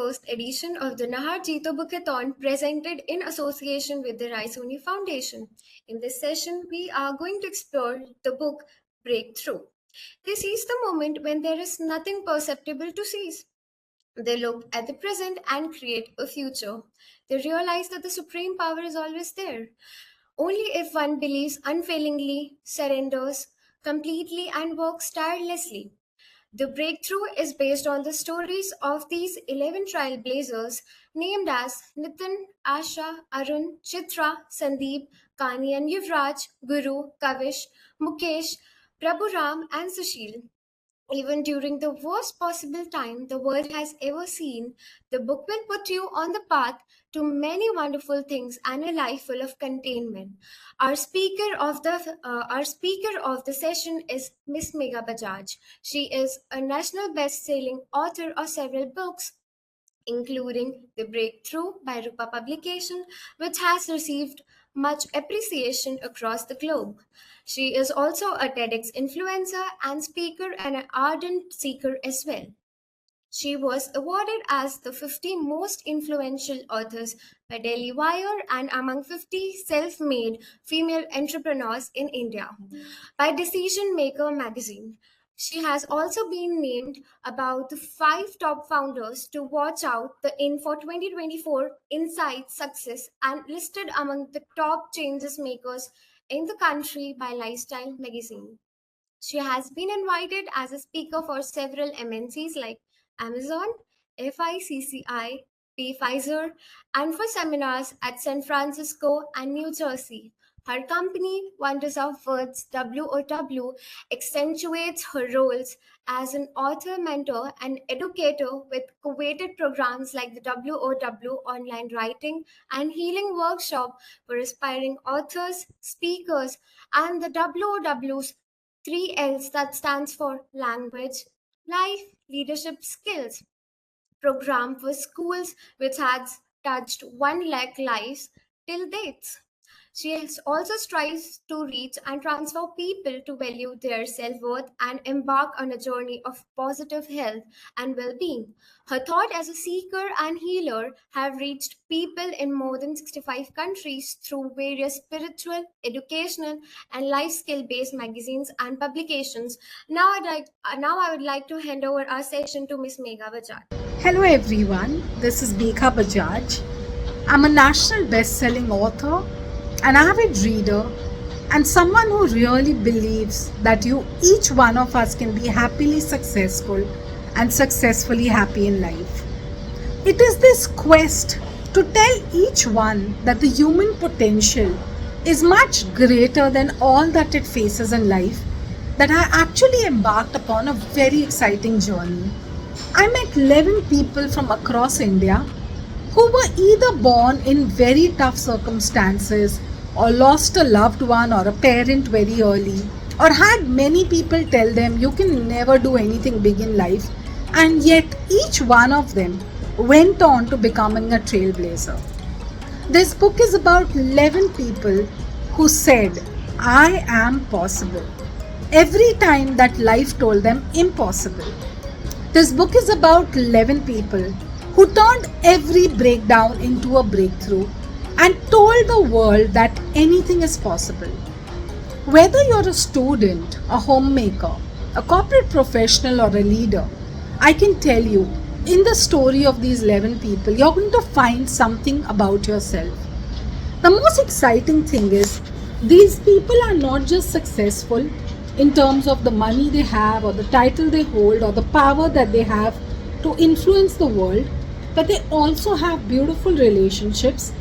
21st edition of the Nahar Jito Bookathon presented in association with the Raisoni Foundation. In this session, we are going to explore the book Breakthrough. They seize the moment when there is nothing perceptible to seize. They look at the present and create a future. They realize that the supreme power is always there. Only if one believes unfailingly, surrenders completely, and works tirelessly. The breakthrough is based on the stories of these 11 trailblazers named as Nitin, Asha, Arun, Chitra, Sandeep, Kani and Yuvraj, Guru, Kavish, Mukesh, Prabhuram and Sushil. Even during the worst possible time the world has ever seen, the book will put you on the path to many wonderful things and a life full of contentment. Our speaker of the session is Miss Megha Bajaj. She is a national best-selling author of several books, including The Breakthrough by Rupa Publication, which has received much appreciation across the globe. She is also a TEDx influencer and speaker and an ardent seeker as well. She was awarded as the 50 most influential authors by Daily Wire and among 50 self-made female entrepreneurs in India by Decision Maker magazine. She has also been named about the 5 top founders to watch out the in for 2024 Insight Success and listed among the top changes makers in the country by Lifestyle magazine. She has been invited as a speaker for several MNCs like Amazon, FICCI, Pfizer, and for seminars at San Francisco and New Jersey. Her company, Wonders of Words WOW, accentuates her roles as an author, mentor, and educator with coveted programs like the WOW Online Writing and Healing Workshop for aspiring authors, speakers, and the WOW's 3Ls that stands for Language, Life, Leadership Skills program for schools which has touched 1 lakh lives till date. She also strives to reach and transfer people to value their self-worth and embark on a journey of positive health and well-being. Her thought as a seeker and healer have reached people in more than 65 countries through various spiritual, educational, and life skill-based magazines and publications. Now I would like to hand over our session to Miss Megha Bajaj. Hello everyone, this is Megha Bajaj. I'm a national best-selling author, an avid reader, and someone who really believes that each one of us can be happily successful and successfully happy in life. It is this quest to tell each one that the human potential is much greater than all that it faces in life that I actually embarked upon a very exciting journey. I met 11 people from across India who were either born in very tough circumstances or lost a loved one or a parent very early, or had many people tell them you can never do anything big in life, and yet each one of them went on to becoming a trailblazer. This book is about 11 people who said, I am possible, every time that life told them impossible. This book is about 11 people who turned every breakdown into a breakthrough and told the world that anything is possible. Whether you're a student, a homemaker, a corporate professional, or a leader, I can tell you, in the story of these 11 people, you're going to find something about yourself. The most exciting thing is, these people are not just successful in terms of the money they have, or the title they hold, or the power that they have to influence the world, but they also have beautiful relationships.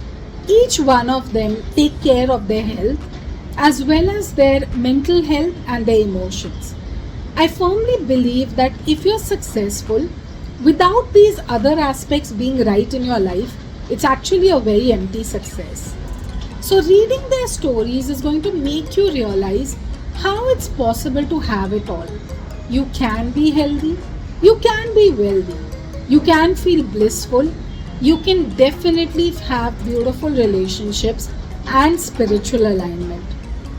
Each one of them take care of their health as well as their mental health and their emotions. I firmly believe that if you're successful without these other aspects being right in your life, it's actually a very empty success. So reading their stories is going to make you realize how it's possible to have it all. You can be healthy, you can be wealthy, you can feel blissful, you can definitely have beautiful relationships and spiritual alignment.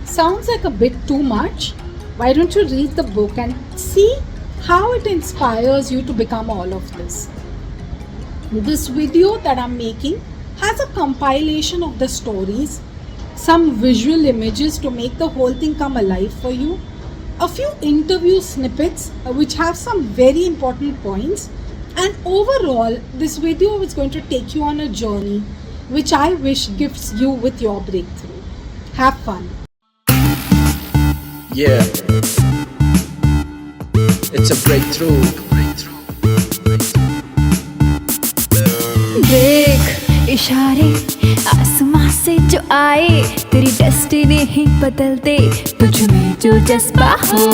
Sounds like a bit too much? Why don't you read the book and see how it inspires you to become all of this? This video that I'm making has a compilation of the stories, some visual images to make the whole thing come alive for you, a few interview snippets which have some very important points, and overall, this video is going to take you on a journey which I wish gifts you with your breakthrough. Have fun. Yeah, it's a breakthrough. देख इशारे आसमां से जो आए, तेरी destiny ही बदल दे, तुझ में जो जज्बा हो।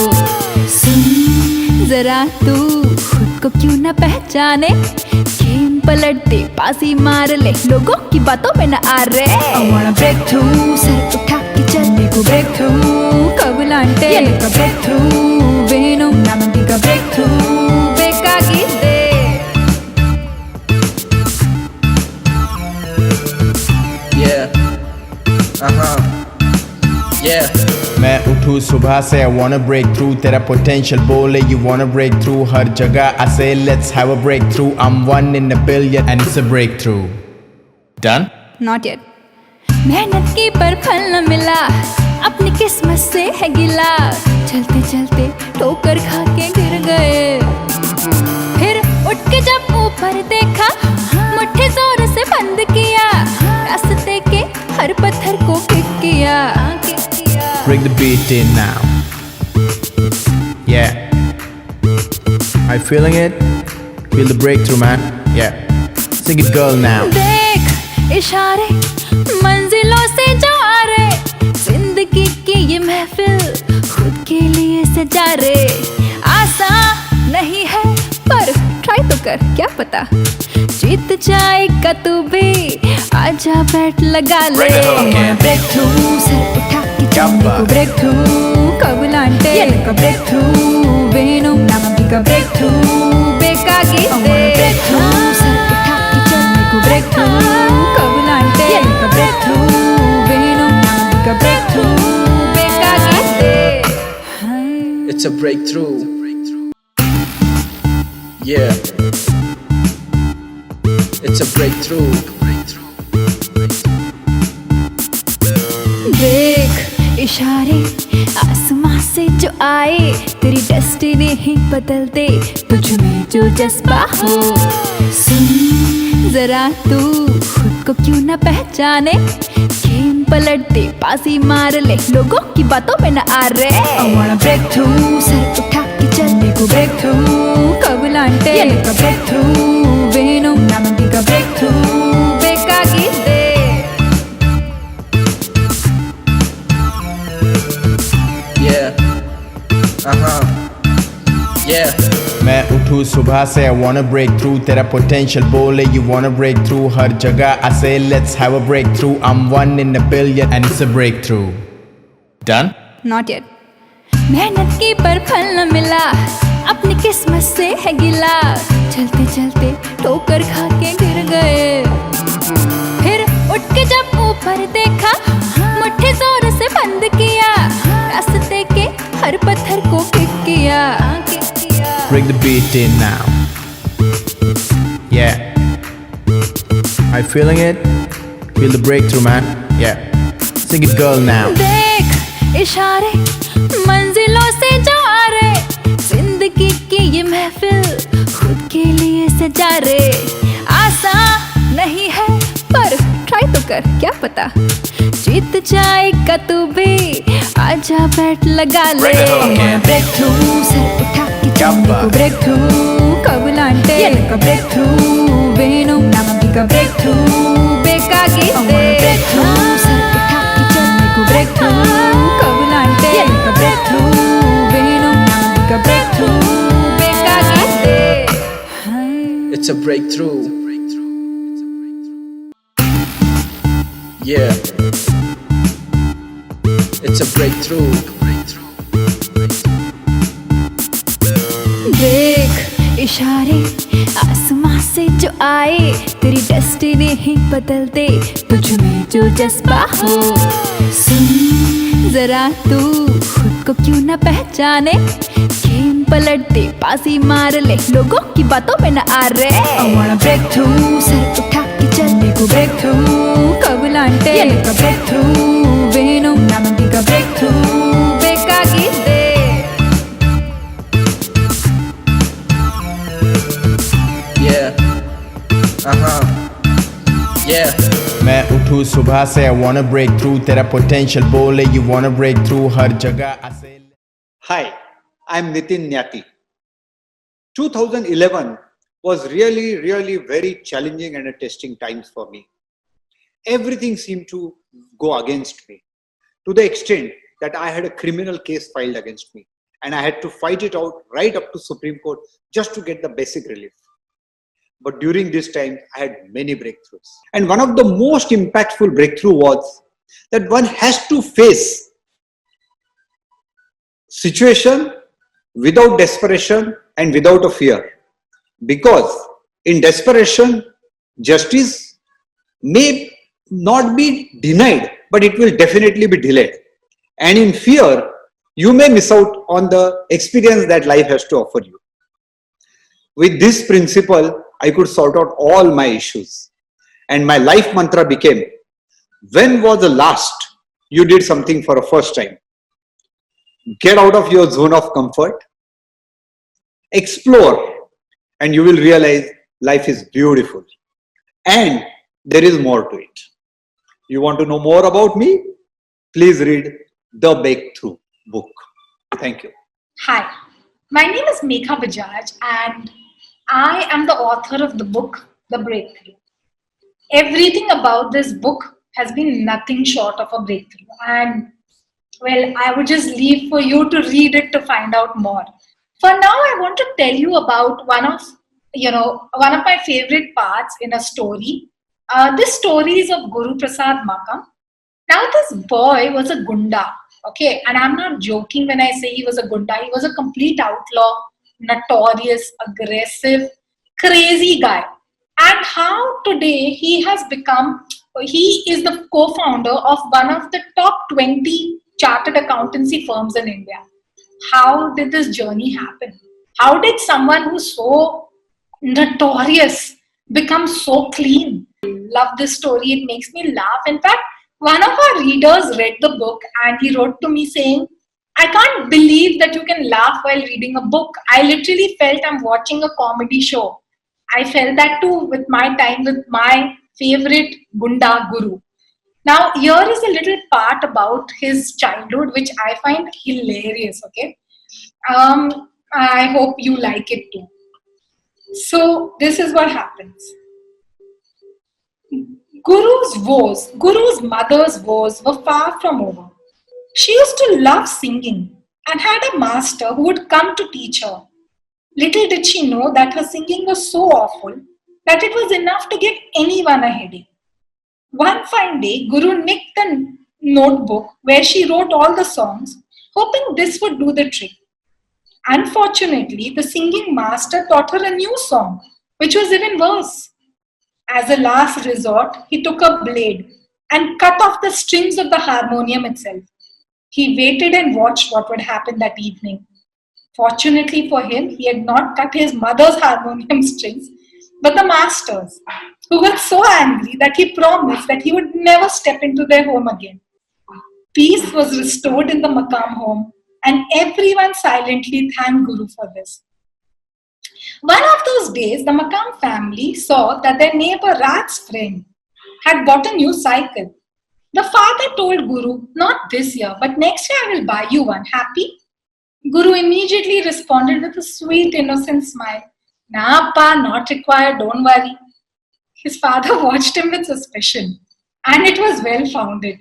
सुन जरा तू खुद को क्यों ना पहचाने, गेम पलट दे, बाजी मार ले, लोगों की बातों में न आ रे। I wanna break through, sir उठा के चलने को break through, कबूलांटे ये का break through, वेनम नाम का break through, बेकागी दे। मैं उठूं सुबह से I wanna break through, तेरा potential बोले you wanna break through, हर जगह I say let's have a breakthrough, I'm 1 in a billion and it's a breakthrough. Done? Not yet. मेहनत की पर फल न मिला, अपनी किस्मत से है गिला, चलते चलते ठोकर खा के गिर गए, फिर उठ के जब ऊपर देखा, मुट्ठी जोर से बंद किया, रास्ते के हर पत्थर को किक किया। Bring the beat in now. Yeah. Are you feeling it? Feel the breakthrough, man. Yeah. Sing it, girl, now. देख इशारे मंजिलों से जो आ रहे, जिंदगी की ये महफिल खुद के लिए सजा रे। आसान नहीं है पर ट्राई तो कर, क्या पता जीत जाएगा तू भी, आजा बैठ लगा ले। ब्रेक थ्रू सर उठा के चलने को ब्रेक थ्रू, कबूलांटे ये का ब्रेक थ्रू, वेनम नाम का ब्रेक थ्रू, बेकागी दे। ब्रेक थ्रू सर उठा के चलने को ब्रेक थ्रू, कबूलांटे ये का ब्रेक थ्रू, वेनम नाम का ब्रेक थ्रू, बेकागी दे। It's a breakthrough. Yeah. It's a breakthrough. देख इशारे आसमां से जो आए, तेरी डेस्टिनी ही बदल दे, तुझ में जो जज्बा हो। सुन जरा तू खुद को क्यों ना पहचाने, गेम पलट दे, बाजी मार ले, लोगों की बातों में न आ रे। I wanna break through, sir उठा के चलने को break through, कबूलांटे ये का break through, वेनम नाम का break through, बेकागी दे। मैं उठूं सुबह से I wanna break through, तेरा potential बोले you wanna break through, हर जगह I say let's have a breakthrough, I'm 1 in a billion and it's a breakthrough. Done? Not yet. मेहनत की पर फल न मिला, अपनी किस्मत से है गिला, चलते चलते ठोकर खा के गिर गए, फिर उठ के जब ऊपर देखा, मुट्ठी जोर से बंद किया, रास्ते के हर पत्थर को किक किया। Bring the beat in now. Yeah. Are you feeling it? Feel the breakthrough, man. Yeah. Sing it, girl, now. देख इशारे मंजिलों से जो आ रहे, जिंदगी की ये महफिल खुद के लिए सजा रे। आसान नहीं है पर ट्राई तो कर, क्या पता जीत जाएगा तू भी, आजा बैठ लगा ले। ब्रेक थ्रू सर उठा के चलने को ब्रेक थ्रू, कबूलांटे ये का ब्रेक थ्रू, वेनम नाम का ब्रेक थ्रू, बेकागी दे। ब्रेक थ्रू सर उठा के चलने को ब्रेक थ्रू, कबूलांटे ये का ब्रेक थ्रू, वेनम नाम का ब्रेक थ्रू, बेकागी दे। It's a breakthrough. Yeah. It's a breakthrough. देख इशारे आसमां से जो आए, तेरी डेस्टिनी ही बदल दे, तुझ में जो जज्बा हो। सुन जरा तू खुद को क्यों ना पहचाने, गेम पलट दे, पासी मार ले, लोगों की बातों में न आ रे। I wanna break through, sir उठा के चलने को break through, कबूलांटे ये का break through, वेणु नामंदी का break through, बेकागी दे। मैं उठूं सुबह से I wanna break through तेरा potential बोले you wanna break through हर जगह I say Hi, I'm Nitin Nyati. 2011 was really very challenging and a testing times for me. Everything seemed to go against me to the extent that I had a criminal case filed against me and I had to fight it out right up to Supreme Court just to get the basic relief. But during this time, I had many breakthroughs. And one of the most impactful breakthrough was that one has to face situation without desperation and without a fear. Because in desperation, justice may not be denied, but it will definitely be delayed. And in fear, you may miss out on the experience that life has to offer you. With this principle, I could sort out all my issues. And my life mantra became, when was the last you did something for a first time? Get out of your zone of comfort, explore, and you will realize life is beautiful. And there is more to it. You want to know more about me? Please read The Breakthrough book. Thank you. Hi, my name is Megha Bajaj and I am the author of the book, The Breakthrough. Everything about this book has been nothing short of a breakthrough. And well, I would just leave for you to read it to find out more. For now, I want to tell you about one of my favorite parts in a story. This story is of Guru Prasad Makam. Now, this boy was a gunda, okay? And I'm not joking when I say he was a gunda. He was a complete outlaw, notorious, aggressive, crazy guy. And how today he is the co-founder of one of the top 20 chartered accountancy firms in India. How did this journey happen? How did someone who's so notorious become so clean? Love this story. It makes me laugh. In fact, one of our readers read the book and he wrote to me saying, I can't believe that you can laugh while reading a book. I literally felt I'm watching a comedy show. I felt that too with my time with my favorite Gunda Guru. Now, here is a little part about his childhood, which I find hilarious, okay? I hope you like it too. So, this is what happens. Guru's mother's woes were far from over. She used to love singing and had a master who would come to teach her. Little did she know that her singing was so awful that it was enough to give anyone a headache. One fine day, Guru nicked a notebook where she wrote all the songs, hoping this would do the trick. Unfortunately, the singing master taught her a new song, which was even worse. As a last resort, he took a blade and cut off the strings of the harmonium itself. He waited and watched what would happen that evening. Fortunately for him, he had not cut his mother's harmonium strings, but the master's, who got so angry that he promised that he would never step into their home again. Peace was restored in the Makam home, and everyone silently thanked Guru for this. One of those days, the Makam family saw that their neighbor Raj's friend had bought a new cycle. The father told Guru, not this year, but next year I will buy you one. Happy? Guru immediately responded with a sweet, innocent smile. Nah, pa, not required, don't worry. His father watched him with suspicion, and it was well founded.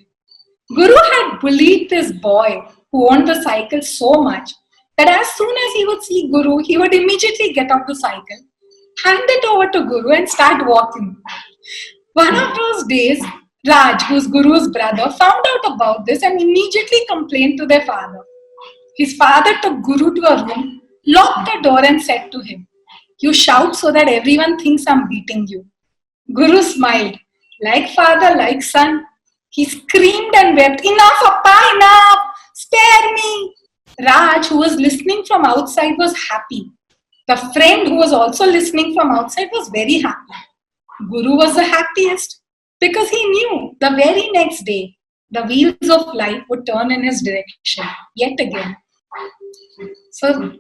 Guru had bullied this boy who owned the cycle so much that as soon as he would see Guru, he would immediately get off the cycle, hand it over to Guru and start walking. One of those days, Raj, who's Guru's brother, found out about this and immediately complained to their father. His father took Guru to a room, locked the door and said to him, "You shout so that everyone thinks I'm beating you." Guru smiled. Like father, like son, he screamed and wept, "Enough, Appa, enough! Spare me!" Raj, who was listening from outside, was happy. The friend who was also listening from outside was very happy. Guru was the happiest because he knew the very next day the wheels of life would turn in his direction yet again. So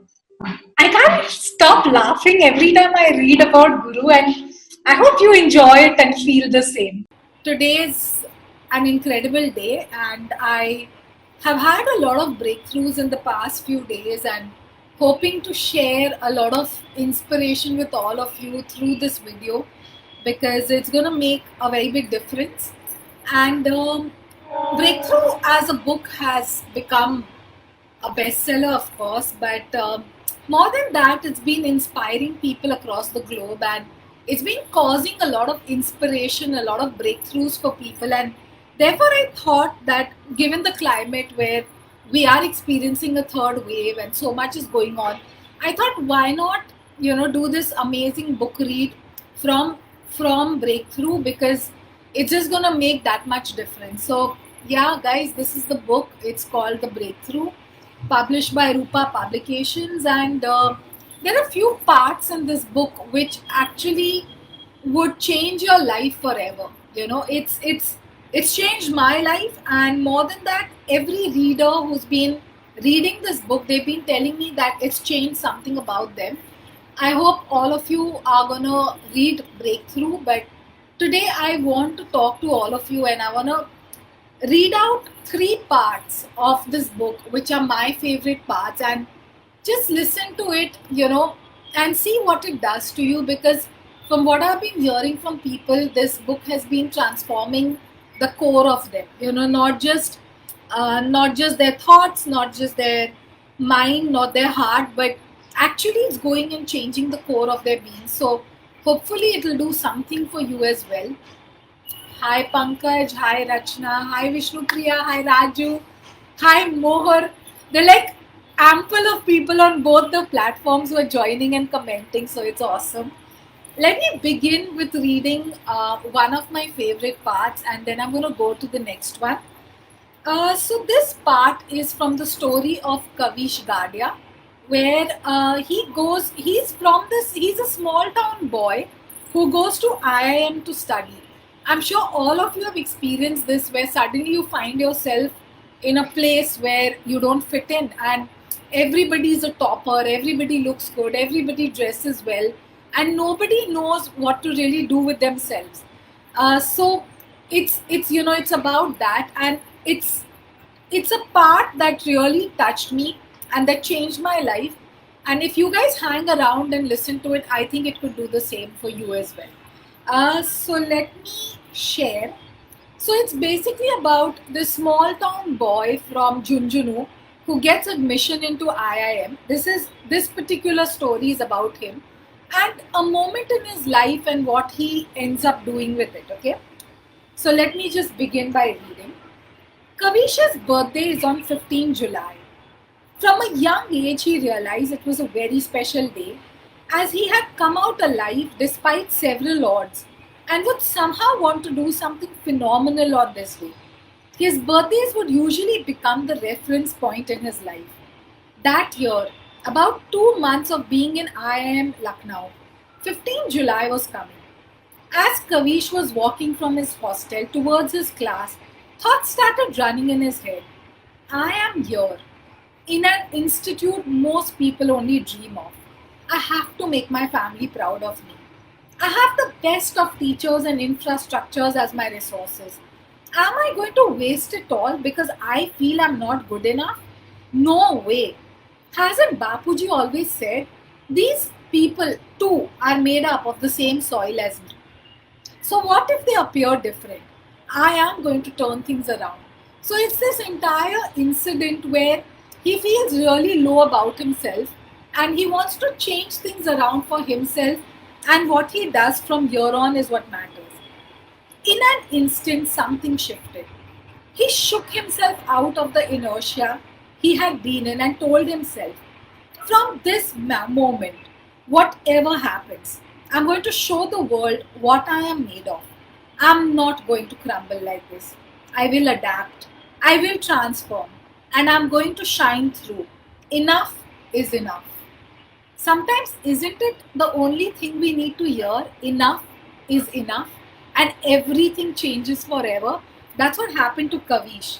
I can't stop laughing every time I read about Guru, and I hope you enjoy it and feel the same. Today is an incredible day, and I have had a lot of breakthroughs in the past few days, and hoping to share a lot of inspiration with all of you through this video because it's going to make a very big difference. And Breakthrough as a book has become a bestseller, of course, but more than that, it's been inspiring people across the globe, and it's been causing a lot of inspiration, a lot of breakthroughs for people. And therefore, I thought that given the climate where we are experiencing a third wave and so much is going on, I thought why not, do this amazing book read from Breakthrough, because it's just gonna make that much difference. So yeah, guys, this is the book. It's called The Breakthrough, published by Rupa Publications, and there are a few parts in this book which actually would change your life forever. It's changed my life, and more than that, every reader who's been reading this book, they've been telling me that it's changed something about them. I hope all of you are gonna read Breakthrough, but today I want to talk to all of you, and I wanna read out three parts of this book which are my favorite parts, and just listen to it, and see what it does to you, because from what I've been hearing from people, this book has been transforming the core of them, not just their thoughts, not just their mind, not their heart, but actually it's going and changing the core of their being. So hopefully it will do something for you as well. Hi Pankaj, hi Rachna, hi Vishnupriya, hi Raju, hi Mohar. They're like ample of people on both the platforms who are joining and commenting, so it's awesome. Let me begin with reading one of my favorite parts, and then I'm going to go to the next one. So this part is from the story of Kavish Gadia, where he's a small town boy who goes to IIM to study. I'm sure all of you have experienced this, where suddenly you find yourself in a place where you don't fit in, and everybody is a topper, everybody looks good, everybody dresses well, and nobody knows what to really do with themselves. So it's about that, and it's a part that really touched me and that changed my life. And if you guys hang around and listen to it, I think it could do the same for you as well. So let me share. So it's basically about this small town boy from Junjunu who gets admission into IIM. This particular story is about him and a moment in his life and what he ends up doing with it. Okay, so let me just begin by reading. Kavish's birthday is on 15 July. From a young age, he realized it was a very special day, as he had come out alive despite several odds and would somehow want to do something phenomenal on this day. His birthdays would usually become the reference point in his life. That year, about 2 months of being in IIM Lucknow, 15 July was coming. As Kavish was walking from his hostel towards his class, thoughts started running in his head. I am here, in an institute most people only dream of. I have to make my family proud of me. I have the best of teachers and infrastructures as my resources. Am I going to waste it all because I feel I'm not good enough? No way. Hasn't Bapuji always said, these people too are made up of the same soil as me? So what if they appear different? I am going to turn things around. So it's this entire incident where he feels really low about himself and he wants to change things around for himself, and what he does from here on is what matters. In an instant, something shifted. He shook himself out of the inertia he had been in and told himself, from this moment, whatever happens, I'm going to show the world what I am made of. I'm not going to crumble like this. I will adapt. I will transform. And I'm going to shine through. enough is enough. Sometimes, isn't it the only thing we need to hear? Enough is enough, and everything changes forever. That's what happened to Kavish.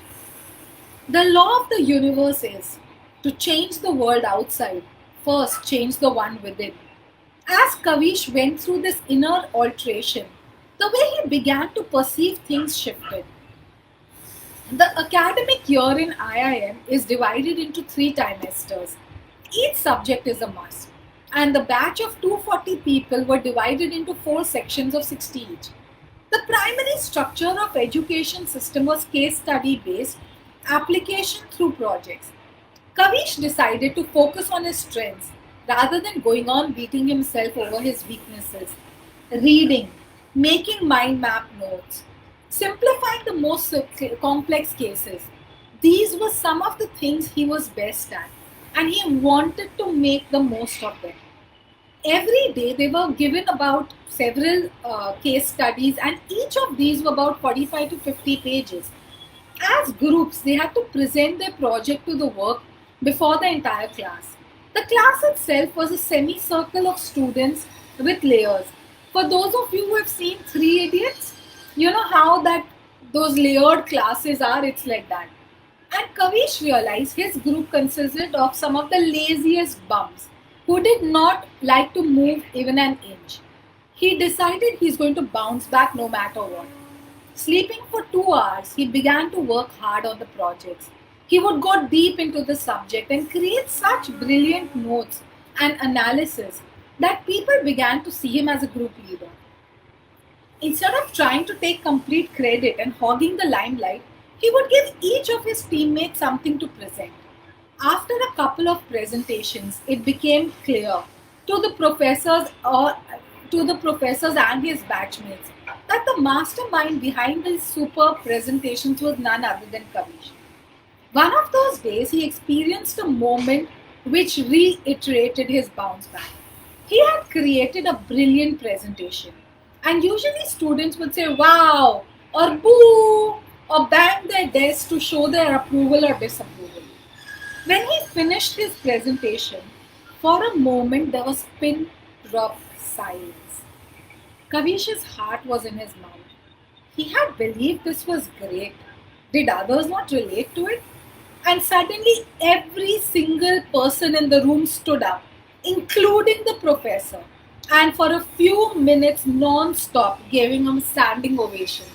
The law of the universe is to change the world outside, first change the one within. As Kavish went through this inner alteration, the way he began to perceive things shifted. The academic year in IIM is divided into 3 trimesters. Each subject is a must, and the batch of 240 people were divided into 4 sections of 60 each. The primary structure of education system was case study based, application through projects. Kavish decided to focus on his strengths rather than going on beating himself over his weaknesses. Reading, making mind map notes, simplifying the most complex cases. These were some of the things he was best at, and he wanted to make the most of them. Every day they were given about several case studies, and each of these were about 45 to 50 pages. As groups, they had to present their project to the work before the entire class. The class itself was a semicircle of students with layers. For those of you who have seen Three Idiots, you know how that those layered classes are, it's like that. And Kavish realized his group consisted of some of the laziest bums who did not like to move even an inch. He decided he's going to bounce back no matter what. Sleeping for 2 hours, he began to work hard on the projects. He would go deep into the subject and create such brilliant notes and analysis that people began to see him as a group leader. Instead of trying to take complete credit and hogging the limelight, he would give each of his teammates something to present. After a couple of presentations, it became clear to the professors or to the professors and his batchmates that the mastermind behind these superb presentations was none other than Kavish. One of those days, he experienced a moment which reiterated his bounce back. He had created a brilliant presentation, and usually students would say wow or boo or bang their desk to show their approval or disapproval. When he finished his presentation, for a moment there was pin drop silence. Kavish's heart was in his mouth. He had believed this was great. Did others not relate to it? And suddenly every single person in the room stood up, including the professor, and for a few minutes non-stop giving him a standing ovation.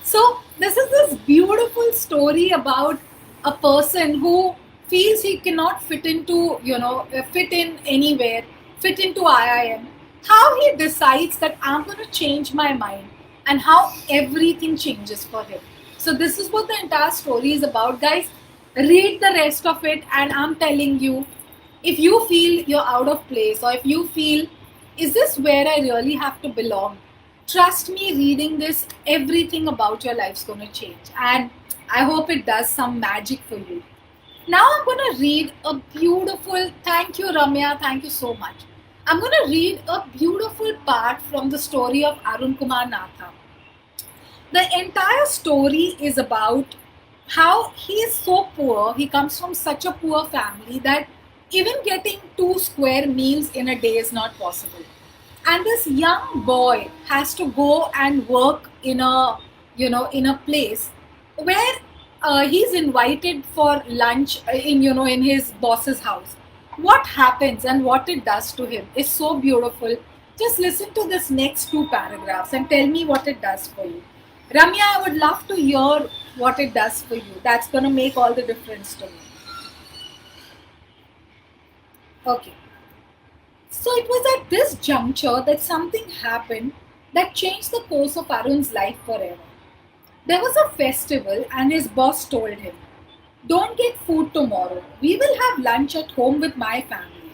So this is this beautiful story about a person who feels he cannot fit into, fit in anywhere, fit into IIM. How he decides that I'm going to change my mind and how everything changes for him. So this is what the entire story is about, guys. Read the rest of it, and I'm telling you, if you feel you're out of place or if you feel, is this where I really have to belong? Trust me, reading this, everything about your life's going to change. And I hope it does some magic for you. Now I'm going to read a beautiful, thank you Ramya, thank you so much. I'm going to read a beautiful part from the story of Arun Kumar Natha. The entire story is about how he is so poor, he comes from such a poor family that even getting 2 square meals in a day is not possible. And this young boy has to go and work in a, in a place where he's invited for lunch in his boss's house. What happens and what it does to him is so beautiful. Just listen to this next 2 paragraphs and tell me what it does for you. Ramya, I would love to hear what it does for you. That's going to make all the difference to me. Okay. So it was at this juncture that something happened that changed the course of Arun's life forever. There was a festival and his boss told him, "Don't get food tomorrow. We will have lunch at home with my family."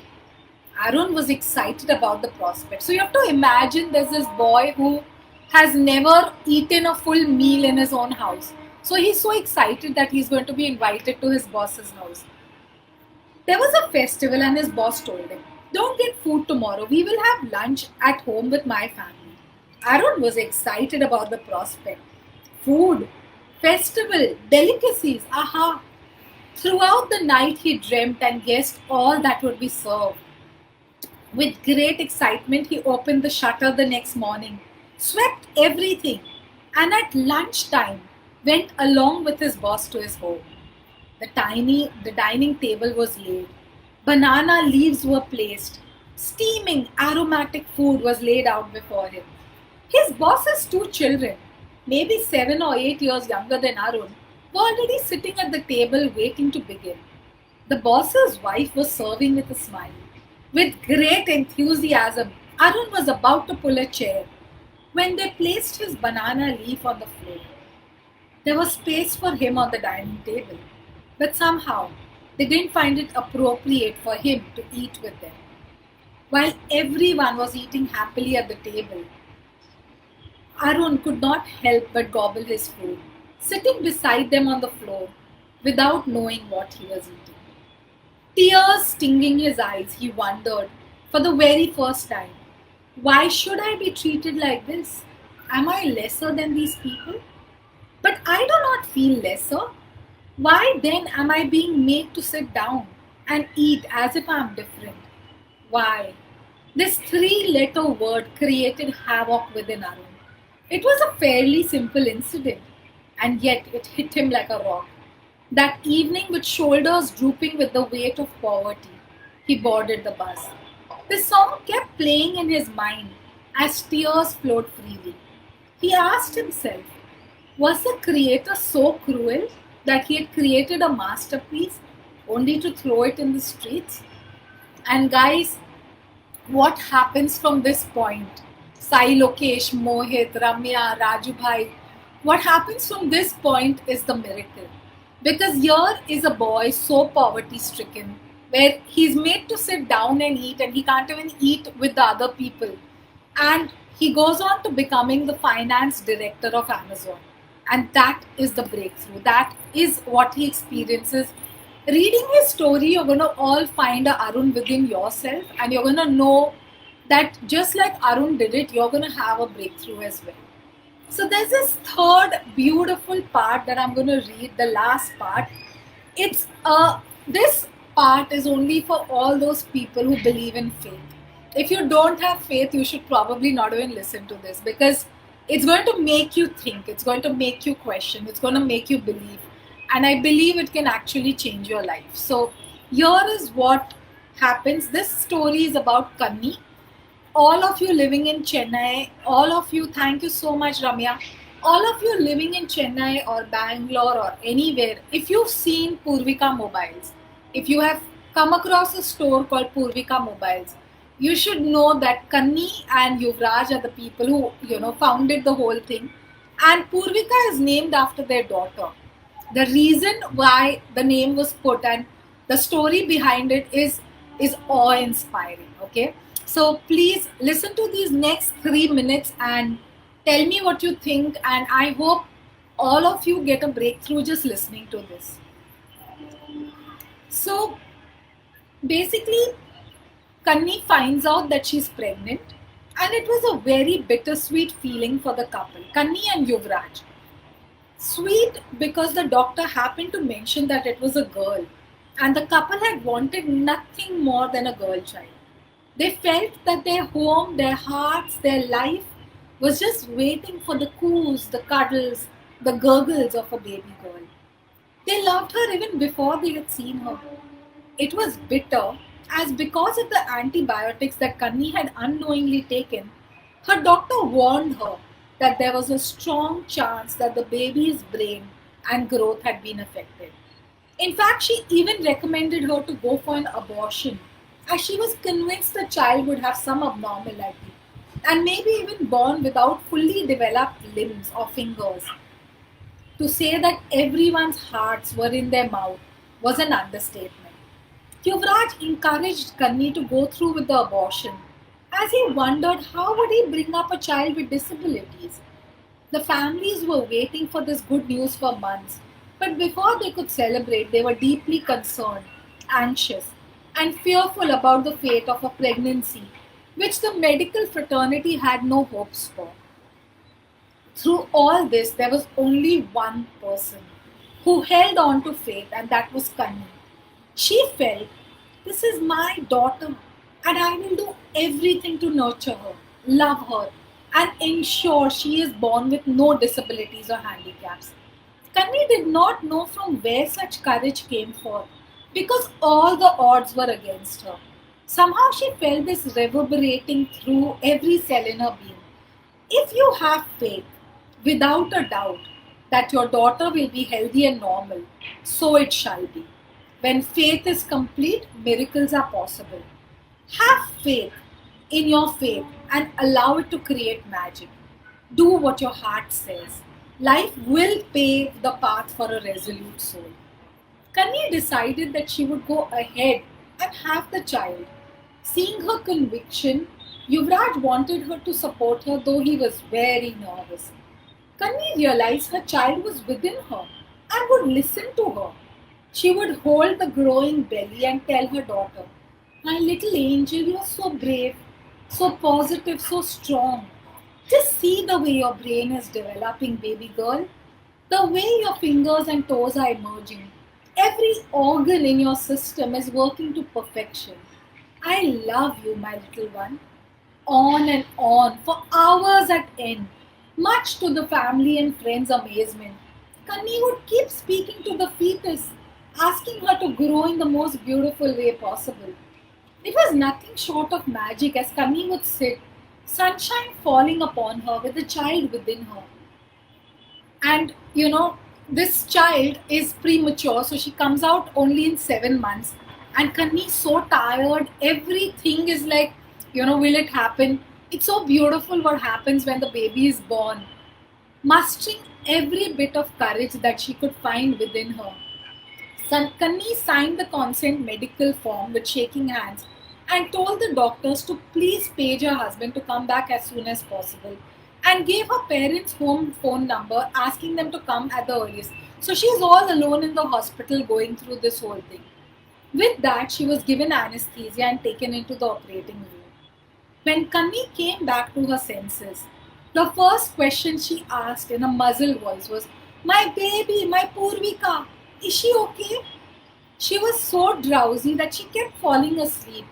Arun was excited about the prospect. So you have to imagine there's this boy who has never eaten a full meal in his own house. So he's so excited that he's going to be invited to his boss's house. There was a festival and his boss told him, "Don't get food tomorrow. We will have lunch at home with my family." Arun was excited about the prospect. Food, festival, delicacies, aha. Throughout the night, he dreamt and guessed all that would be served. With great excitement, he opened the shutter the next morning, swept everything, and at lunchtime went along with his boss to his home. The dining table was laid. Banana leaves were placed. Steaming, aromatic food was laid out before him. His boss's two children, maybe 7 or 8 years younger than Arun, were already sitting at the table waiting to begin. The boss's wife was serving with a smile. With great enthusiasm, Arun was about to pull a chair when they placed his banana leaf on the floor. There was space for him on the dining table, but somehow they didn't find it appropriate for him to eat with them. While everyone was eating happily at the table, Arun could not help but gobble his food, sitting beside them on the floor without knowing what he was eating. Tears stinging his eyes, he wondered for the very first time, why should I be treated like this? Am I lesser than these people? But I do not feel lesser. Why then am I being made to sit down and eat as if I am different? Why? This three-letter word created havoc within Arun. It was a fairly simple incident, and yet it hit him like a rock. That evening, with shoulders drooping with the weight of poverty, he boarded the bus. The song kept playing in his mind as tears flowed freely. He asked himself, was the creator so cruel that he had created a masterpiece only to throw it in the streets? And guys, what happens from this point? Sai Lokesh, Mohit, Ramya, Raju Bhai, what happens from this point is the miracle. Because here is a boy so poverty stricken, where he's made to sit down and eat, and he can't even eat with the other people. And he goes on to becoming the finance director of Amazon. And that is the breakthrough. That is what he experiences. Reading his story, you're going to all find a Arun within yourself, and you're going to know that just like Arun did it, you're going to have a breakthrough as well. So there's this third beautiful part that I'm going to read, the last part. It's this part is only for all those people who believe in faith. If you don't have faith, you should probably not even listen to this, because it's going to make you think, it's going to make you question, it's going to make you believe. And I believe it can actually change your life. So here is what happens. This story is about Kanni. All of you living in Chennai, all of you, thank you so much, Ramya. All of you living in Chennai or Bangalore or anywhere, if you've seen Purvika Mobiles, if you have come across a store called Purvika Mobiles, you should know that Kanni and Yuvraj are the people who, founded the whole thing. And Purvika is named after their daughter. The reason why the name was put and the story behind it is awe-inspiring, okay? So please listen to these next 3 minutes and tell me what you think, and I hope all of you get a breakthrough just listening to this. So basically, Kanni finds out that she's pregnant, and it was a very bittersweet feeling for the couple, Kanni and Yuvraj. Sweet because the doctor happened to mention that it was a girl, and the couple had wanted nothing more than a girl child. They felt that their home, their hearts, their life was just waiting for the coos, the cuddles, the gurgles of a baby girl. They loved her even before they had seen her. It was bitter, as because of the antibiotics that Kanni had unknowingly taken, her doctor warned her that there was a strong chance that the baby's brain and growth had been affected. In fact, she even recommended her to go for an abortion, as she was convinced the child would have some abnormality and maybe even born without fully developed limbs or fingers. To say that everyone's hearts were in their mouth was an understatement. Yuvraj encouraged Kanni to go through with the abortion, as he wondered how would he bring up a child with disabilities. The families were waiting for this good news for months, but before they could celebrate, they were deeply concerned, anxious, and fearful about the fate of a pregnancy, which the medical fraternity had no hopes for. Through all this, there was only one person who held on to faith, and that was Kanni. She felt, this is my daughter, and I will do everything to nurture her, love her, and ensure she is born with no disabilities or handicaps. Kanni did not know from where such courage came forth because all the odds were against her. Somehow she felt this reverberating through every cell in her being. If you have faith, without a doubt, that your daughter will be healthy and normal, so it shall be. When faith is complete, miracles are possible. Have faith in your faith and allow it to create magic. Do what your heart says. Life will pave the path for a resolute soul. Kanya decided that she would go ahead and have the child. Seeing her conviction, Yuvraj wanted her to support her, though he was very nervous. Kanya realized her child was within her and would listen to her. She would hold the growing belly and tell her daughter, my little angel, you are so brave, so positive, so strong. Just see the way your brain is developing, baby girl. The way your fingers and toes are emerging. Every organ in your system is working to perfection. I love you, my little one. On and on for hours at end, much to the family and friends' amazement. Kanni would keep speaking to the fetus, asking her to grow in the most beautiful way possible. It was nothing short of magic as Kanni would sit, sunshine falling upon her with the child within her. And this child is premature, so she comes out only in 7 months. And Kanni is so tired, everything is like, will it happen? It's so beautiful what happens when the baby is born. Mustering every bit of courage that she could find within her, Kanni signed the consent medical form with shaking hands and told the doctors to please page her husband to come back as soon as possible and gave her parents' home phone number asking them to come at the earliest. So she is all alone in the hospital going through this whole thing. With that, she was given anesthesia and taken into the operating room. When Kanni came back to her senses, the first question she asked in a muzzled voice was, my baby, my Purvika, is she okay? She was so drowsy that she kept falling asleep,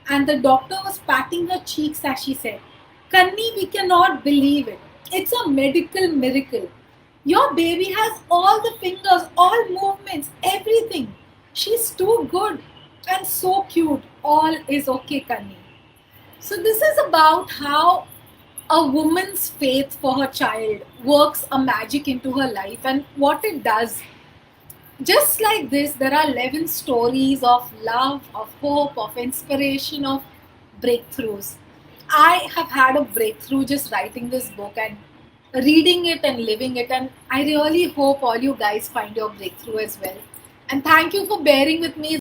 and the doctor was patting her cheeks as she said, Kanni, we cannot believe it. It's a medical miracle. Your baby has all the fingers, all movements, everything. She's too good and so cute. All is okay, Kanni. So, this is about how a woman's faith for her child works a magic into her life and what it does. Just like this, there are 11 stories of love, of hope, of inspiration, of breakthroughs. I have had a breakthrough just writing this book and reading it and living it, and I really hope all you guys find your breakthrough as well. And thank you for bearing with me.